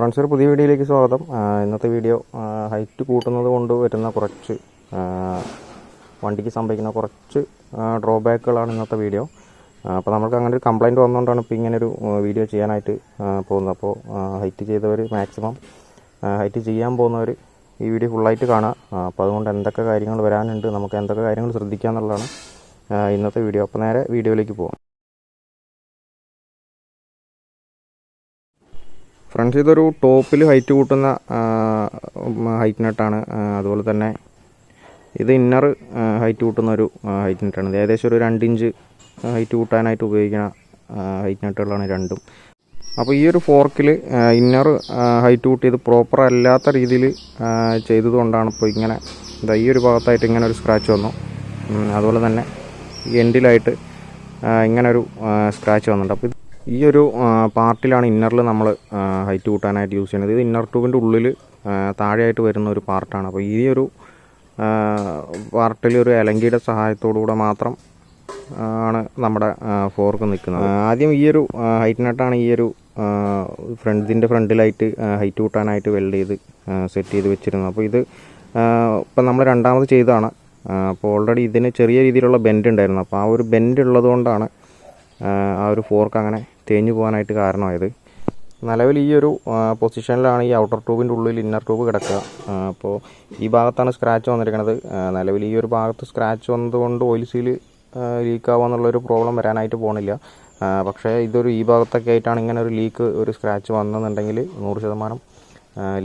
Friends, ഒരു പുതിയ വീഡിയോയിലേക്ക് സ്വാഗതം. ഇന്നത്തെ വീഡിയോ ഹൈറ്റ് കൂട്ടുന്നത് കൊണ്ട് വരുന്ന കുറച്ച് വണ്ടിക്ക് സംഭവിക്കുന്ന കുറച്ച് ഡ്രോബാക്കുകളാണ് ഇന്നത്തെ വീഡിയോ. അപ്പോൾ നമുക്ക് അങ്ങനെ ഒരു കംപ്ലയിൻറ്റ് വന്നുകൊണ്ടാണ് ഇപ്പോൾ ഇങ്ങനൊരു വീഡിയോ ചെയ്യാനായിട്ട് പോകുന്നത്. അപ്പോൾ ഹൈറ്റ് ചെയ്തവർ മാക്സിമം ഹൈറ്റ് ചെയ്യാൻ പോകുന്നവർ ഈ വീഡിയോ ഫുള്ളായിട്ട് കാണുക. അപ്പോൾ അതുകൊണ്ട് എന്തൊക്കെ കാര്യങ്ങൾ വരാനുണ്ട്, നമുക്ക് എന്തൊക്കെ കാര്യങ്ങൾ ശ്രദ്ധിക്കുക എന്നുള്ളതാണ് ഇന്നത്തെ വീഡിയോ. അപ്പോൾ നേരെ വീഡിയോയിലേക്ക് പോകാം. ഫ്രണ്ട്സ്, ഇതൊരു ടോപ്പിൽ ഹൈറ്റ് കൂട്ടുന്ന ഹൈറ്റ് നെട്ടാണ്. അതുപോലെ തന്നെ ഇത് ഇന്നർ ഹൈറ്റ് കൂട്ടുന്ന ഒരു ഹൈറ്റ് നെറ്റാണ്. ഇത് ഏകദേശം ഒരു 2 ഇഞ്ച് ഹൈറ്റ് കൂട്ടാനായിട്ട് ഉപയോഗിക്കുന്ന ഹൈറ്റ് നെട്ടുകളാണ് രണ്ടും. അപ്പോൾ ഈ ഒരു ഫോർക്കിൽ ഇന്നർ ഹൈറ്റ് കൂട്ടിയത് പ്രോപ്പർ അല്ലാത്ത രീതിയിൽ ചെയ്തതുകൊണ്ടാണ് ഇപ്പോൾ ഇങ്ങനെ ഈ ഒരു ഭാഗത്തായിട്ട് ഇങ്ങനെ ഒരു സ്ക്രാച്ച് വന്നു. അതുപോലെ തന്നെ എൻഡിലായിട്ട് ഇങ്ങനൊരു സ്ക്രാച്ച് വന്നിട്ടുണ്ട്. അപ്പോൾ ഈ ഒരു പാർട്ടിലാണ് ഇന്നറിൽ നമ്മൾ ഹൈറ്റ് കൂട്ടാനായിട്ട് യൂസ് ചെയ്യുന്നത്. ഇത് ഇന്നർ ട്യൂബിൻ്റെ ഉള്ളിൽ താഴെയായിട്ട് വരുന്ന ഒരു പാർട്ടാണ്. അപ്പോൾ ഈ ഒരു പാർട്ടിൽ ഒരു എലങ്കിയുടെ സഹായത്തോടുകൂടെ മാത്രം ആണ് നമ്മുടെ ഫോർക്ക് നിൽക്കുന്നത്. ആദ്യം ഈ ഒരു ഹൈറ്റ് നെട്ടാണ് ഈ ഒരു ഫ്രണ്ടിലായിട്ട് ഹൈറ്റ് കൂട്ടാനായിട്ട് വെൽഡ് ചെയ്ത് സെറ്റ് ചെയ്ത് വെച്ചിരുന്നത്. അപ്പോൾ ഇത് ഇപ്പം നമ്മൾ രണ്ടാമത് ചെയ്തതാണ്. അപ്പോൾ ഓൾറെഡി ഇതിന് ചെറിയ രീതിയിലുള്ള ബെൻഡ് ഉണ്ടായിരുന്നു. അപ്പോൾ ആ ഒരു ബെൻഡ് ഉള്ളതുകൊണ്ടാണ് ആ ഒരു ഫോർക്ക് അങ്ങനെ തേഞ്ഞു പോകാനായിട്ട് കാരണമായത്. നിലവിൽ ഈ ഒരു പൊസിഷനിലാണ് ഈ ഔട്ടർ ട്യൂബിൻ്റെ ഉള്ളിൽ ഇന്നർ ട്യൂബ് കിടക്കുക. അപ്പോൾ ഈ ഭാഗത്താണ് സ്ക്രാച്ച് വന്നിരിക്കുന്നത്. നിലവിൽ ഈ ഒരു ഭാഗത്ത് സ്ക്രാച്ച് വന്നതുകൊണ്ട് ഓയിൽ സീല് ലീക്കാവുക എന്നുള്ളൊരു പ്രോബ്ലം വരാനായിട്ട് പോകണില്ല. പക്ഷേ ഇതൊരു ഈ ഭാഗത്തൊക്കെ ആയിട്ടാണ് ഇങ്ങനെ ഒരു ലീക്ക്, ഒരു സ്ക്രാച്ച് വന്നെന്നുണ്ടെങ്കിൽ 100%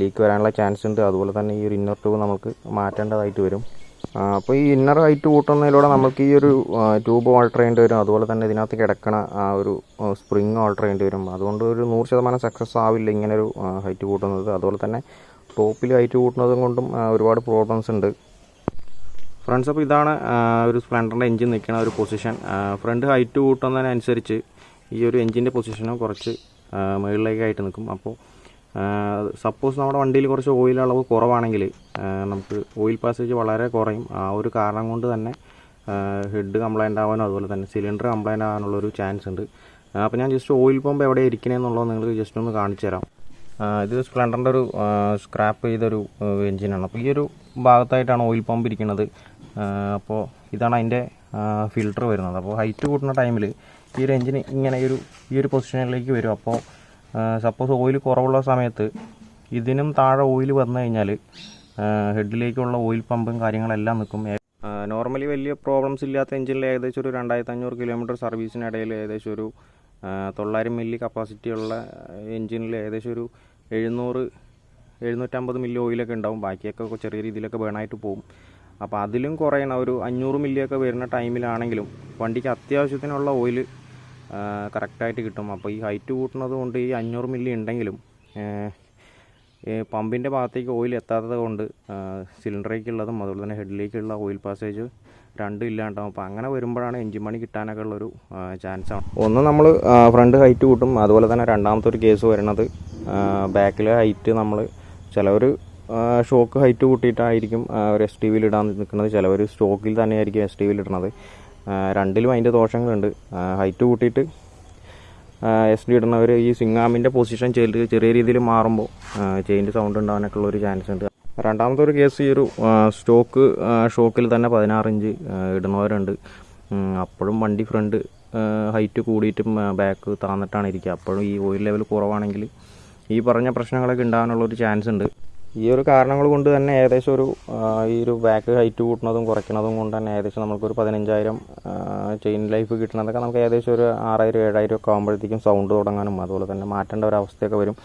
ലീക്ക് വരാനുള്ള ചാൻസ് ഉണ്ട്. അതുപോലെ തന്നെ ഈ ഒരു ഇന്നർ ട്യൂബ് നമുക്ക് മാറ്റേണ്ടതായിട്ട് വരും. അപ്പോൾ ഈ ഇന്നർ ഹൈറ്റ് കൂട്ടുന്നതിലൂടെ നമുക്ക് ഈ ഒരു ട്യൂബ് ഓൾട്ടർ ചെയ്യേണ്ടി വരും. അതുപോലെ തന്നെ ഇതിനകത്ത് കിടക്കണ ആ ഒരു സ്പ്രിങ് ഓൾട്ടർ ചെയ്യേണ്ടി വരും. അതുകൊണ്ട് ഒരു 100% സക്സസ് ആവില്ല ഇങ്ങനൊരു ഹൈറ്റ് കൂട്ടുന്നത്. അതുപോലെ തന്നെ ടോപ്പിൽ ഹൈറ്റ് കൂട്ടുന്നതും കൊണ്ടും ഒരുപാട് പ്രോബ്ലംസ് ഉണ്ട്. ഫ്രണ്ട്സ്, അപ്പോൾ ഇതാണ് ഒരു സ്പ്ലെൻഡറിൻ്റെ എഞ്ചിൻ നിൽക്കുന്ന ഒരു പൊസിഷൻ. ഫ്രണ്ട് ഹൈറ്റ് കൂട്ടുന്നതിനനുസരിച്ച് ഈ ഒരു എഞ്ചിൻ്റെ പൊസിഷനും കുറച്ച് മുകളിലേക്കായിട്ട് നിൽക്കും. അപ്പോൾ സപ്പോസ് നമ്മുടെ വണ്ടിയിൽ കുറച്ച് ഓയിൽ അളവ് കുറവാണെങ്കിൽ നമുക്ക് ഓയിൽ പാസേജ് വളരെ കുറയും. ആ ഒരു കാരണം കൊണ്ട് തന്നെ ഹെഡ് കംപ്ലൈൻ്റ് ആവാനും അതുപോലെ തന്നെ സിലിണ്ടർ കംപ്ലൈൻ്റ് ആകാനുള്ളൊരു ചാൻസ് ഉണ്ട്. അപ്പോൾ ഞാൻ ജസ്റ്റ് ഓയിൽ പമ്പ് എവിടെ ഇരിക്കണേന്നുള്ളത് നിങ്ങൾക്ക് ജസ്റ്റ് ഒന്ന് കാണിച്ചു തരാം. ഇത് സ്പ്ലെൻഡറിൻ്റെ ഒരു സ്ക്രാപ്പ് ചെയ്തൊരു എഞ്ചിനാണ്. അപ്പോൾ ഈ ഒരു ഭാഗത്തായിട്ടാണ് ഓയിൽ പമ്പ് ഇരിക്കുന്നത്. അപ്പോൾ ഇതാണ് അതിൻ്റെ ഫിൽട്ടർ വരുന്നത്. അപ്പോൾ ഹൈറ്റ് കൂട്ടുന്ന ടൈമിൽ ഈ ഒരു എഞ്ചിന് ഇങ്ങനെ ഈ ഒരു പൊസിഷനിലേക്ക് വരും. അപ്പോൾ സപ്പോസ് ഓയിൽ കുറവുള്ള സമയത്ത് ഇതിനും താഴെ ഓയിൽ വന്നു കഴിഞ്ഞാൽ ഹെഡിലേക്കുള്ള ഓയിൽ പമ്പും കാര്യങ്ങളെല്ലാം നിൽക്കും. നോർമലി വലിയ പ്രോബ്ലംസ് ഇല്ലാത്ത എഞ്ചിനിൽ ഏകദേശം ഒരു 2500 കിലോമീറ്റർ സർവീസിനിടയിൽ ഏകദേശം ഒരു 900 മില്ലി കപ്പാസിറ്റി ഉള്ള എഞ്ചിനിൽ ഏകദേശം ഒരു 700-750 മില്ലി ഓയിലൊക്കെ ഉണ്ടാവും. ബാക്കിയൊക്കെ ചെറിയ രീതിയിലൊക്കെ ബേണായിട്ട് പോകും. അപ്പോൾ അതിലും കുറയണ ഒരു 500 മില്ലിയൊക്കെ വരുന്ന ടൈമിലാണെങ്കിലും വണ്ടിക്ക് അത്യാവശ്യത്തിനുള്ള ഓയിൽ കറക്റ്റായിട്ട് കിട്ടും. അപ്പോൾ ഈ ഹൈറ്റ് കൂട്ടുന്നത് കൊണ്ട് ഈ 500 മില്ലി ഉണ്ടെങ്കിലും പമ്പിൻ്റെ ഭാഗത്തേക്ക് ഓയിൽ എത്താത്തത് കൊണ്ട് സിലിണ്ടറിലേക്കുള്ളതും അതുപോലെ തന്നെ ഹെഡിലേക്കുള്ള ഓയിൽ പാസേജ് രണ്ടും ഇല്ലാണ്ടാവും. അപ്പോൾ അങ്ങനെ വരുമ്പോഴാണ് എഞ്ചിൻ പണി കിട്ടാനൊക്കെ ഉള്ളൊരു ചാൻസാണ്. ഒന്ന് നമ്മൾ ഫ്രണ്ട് ഹൈറ്റ് കൂട്ടും. അതുപോലെ തന്നെ രണ്ടാമത്തെ ഒരു കേസ് വരുന്നത് ബാക്കിലെ ഹൈറ്റ് നമ്മൾ ചിലവർ ഷോക്ക് ഹൈറ്റ് കൂട്ടിയിട്ടായിരിക്കും ഒരു STVയിൽ ഇടാൻ നിൽക്കുന്നത്. ചിലവർ സ്റ്റോക്കിൽ തന്നെയായിരിക്കും STVയിൽ ഇടുന്നത്. രണ്ടിലും അതിൻ്റെ ദോഷങ്ങളുണ്ട്. ഹൈറ്റ് കൂട്ടിയിട്ട് SD ഇടുന്നവർ ഈ സിംഗാമിൻ്റെ പൊസിഷൻ ചെറിയ രീതിയിൽ മാറുമ്പോൾ ചെയിൻ്റെ സൗണ്ട് ഉണ്ടാകാനൊക്കെ ഉള്ളൊരു ചാൻസ് ഉണ്ട്. രണ്ടാമത്തെ ഒരു കേസ് ഈ ഒരു ഷോക്കിൽ തന്നെ 16 ഇഞ്ച് ഇടുന്നവരുണ്ട്. അപ്പോഴും വണ്ടി ഫ്രണ്ട് ഹൈറ്റ് കൂടിയിട്ടും ബാക്ക് താന്നിട്ടാണ് ഇരിക്കുക. അപ്പോഴും ഈ ഓയിൽ ലെവൽ കുറവാണെങ്കിൽ ഈ പറഞ്ഞ പ്രശ്നങ്ങളൊക്കെ ഉണ്ടാകാനുള്ളൊരു ചാൻസ് ഉണ്ട്. ഈ ഒരു കാരണങ്ങൾ കൊണ്ട് തന്നെ ഏകദേശം ഈ ഒരു ബാക്ക് ഹൈറ്റ് കൂട്ടുന്നതും കുറയ്ക്കുന്നതും കൊണ്ട് തന്നെ ഏകദേശം നമുക്കൊരു 15,000 ചെയിൻ ലൈഫ് കിട്ടുന്നതൊക്കെ നമുക്ക് ഏകദേശം ഒരു 6,000-7,000 ഒക്കെ ആകുമ്പോഴത്തേക്കും സൗണ്ട് തുടങ്ങാനും അതുപോലെ തന്നെ മാറ്റേണ്ട ഒരു അവസ്ഥയൊക്കെ വരും.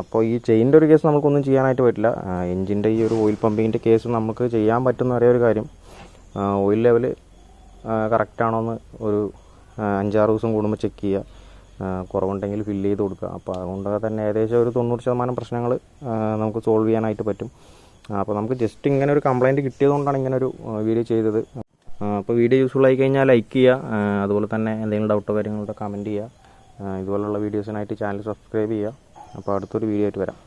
അപ്പോൾ ഈ ചെയിൻ്റെ ഒരു കേസ് നമുക്കൊന്നും ചെയ്യാനായിട്ട് പറ്റില്ല. എഞ്ചിൻ്റെ ഈ ഒരു ഓയിൽ പമ്പിങ്ങിൻ്റെ കേസ് നമുക്ക് ചെയ്യാൻ പറ്റുന്ന ഒരേ ഒരു കാര്യം ഓയിൽ ലെവൽ കറക്റ്റാണോ എന്ന് ഒരു 5-6 ദിവസം കൂടുമ്പോൾ ചെക്ക് ചെയ്യുക. കുറവുണ്ടെങ്കിൽ ഫില്ല് ചെയ്ത് കൊടുക്കുക. അപ്പോൾ അതുകൊണ്ട് തന്നെ ഏകദേശം ഒരു 90% പ്രശ്നങ്ങൾ നമുക്ക് സോൾവ് ചെയ്യാനായിട്ട് പറ്റും. അപ്പോൾ നമുക്ക് ജസ്റ്റ് ഇങ്ങനെ ഒരു കംപ്ലയിൻറ്റ് കിട്ടിയതുകൊണ്ടാണ് ഇങ്ങനെ ഒരു വീഡിയോ ചെയ്തത്. അപ്പോൾ വീഡിയോ യൂസ്ഫുൾ ആയി കഴിഞ്ഞാൽ ലൈക്ക് ചെയ്യുക. അതുപോലെ തന്നെ എന്തെങ്കിലും ഡൗട്ടോ കാര്യങ്ങളോ കമൻറ്റ് ചെയ്യുക. ഇതുപോലുള്ള വീഡിയോസിനായിട്ട് ചാനൽ സബ്സ്ക്രൈബ് ചെയ്യുക. അപ്പോൾ അടുത്തൊരു വീഡിയോ ആയിട്ട് വരാം.